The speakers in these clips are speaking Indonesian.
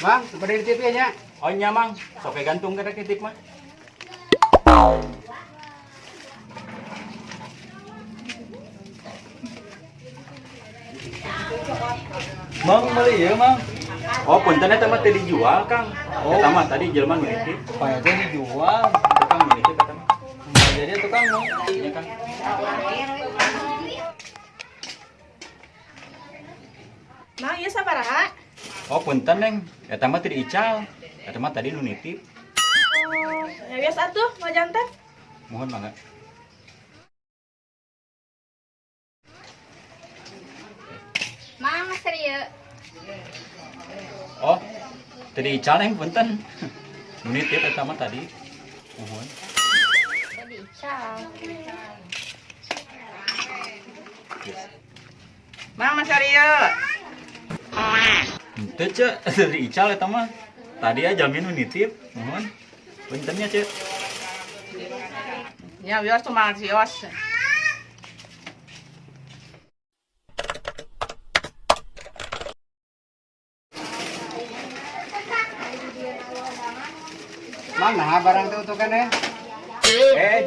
Mang, seperti di TV nya. Oh nya mang, sok gantung ke titip mah. Mang beli ya mang. Oh punten eta mah teh dijual Kang. Eta mah tadi jelema nu nitip. Kayaknya dijual. Tukang nu nitip eta mah. Jadi tukang mang. Iya Kang. Mang, ieu sabaraha? Oh punten Neng, eta mah teh diical. Eta mah tadi nu nitip. Oh, ya biasa atuh, wajan teh. Mohon mangga. Mang serius. Oh, teh diical Neng punten. Nu nitip eta mah tadi. Mohon. Tadi ical. Mang, masih serius. Teu ce, teh diical eta mah. Tadi aja jamin nu nitip. Mohon. Puntennya ce. Ya biasa tuh mang sios. Mang, nah barang teh untuk kan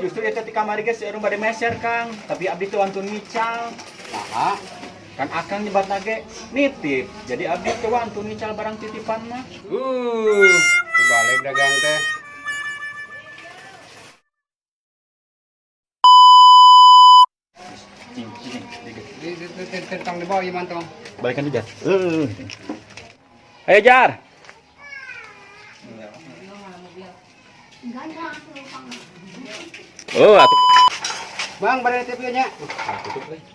Justru eta ti kamari geus urang bade meser Kang, tapi abdi teu wantun ngical. Nah, Kan akang nyebatna ge nitip. Jadi abdi teu wantun ngical barang titipan mah. balik dagang teh. Cing, cing, dikit. Tentang di bawah iman tong. Balikan di Jar. Ayo Jar. Oh, atuh. Bang, pada di TV nya.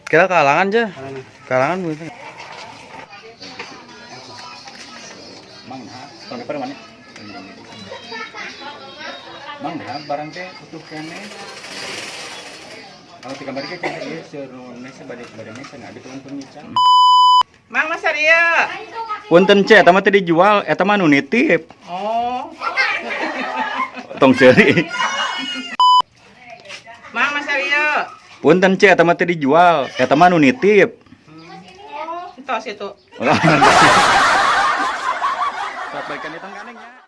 Kira kalangan aja. Kalangan begitu. Mang nah, tahun depan mana? Mang nah, barang teh utuh kene. Kalau di kamar ge kene ieu suruh mesa bade mesa ngadi tuan penyican. Mang, masih serius. Punten ce, eta mah teh dijual, eta mah nu nitip. Oh, Tong seuri. Mang, masih serius. Punten ce, eta mah teh dijual, eta mah nu nitip. Situ. Balikan di tong kanengnya.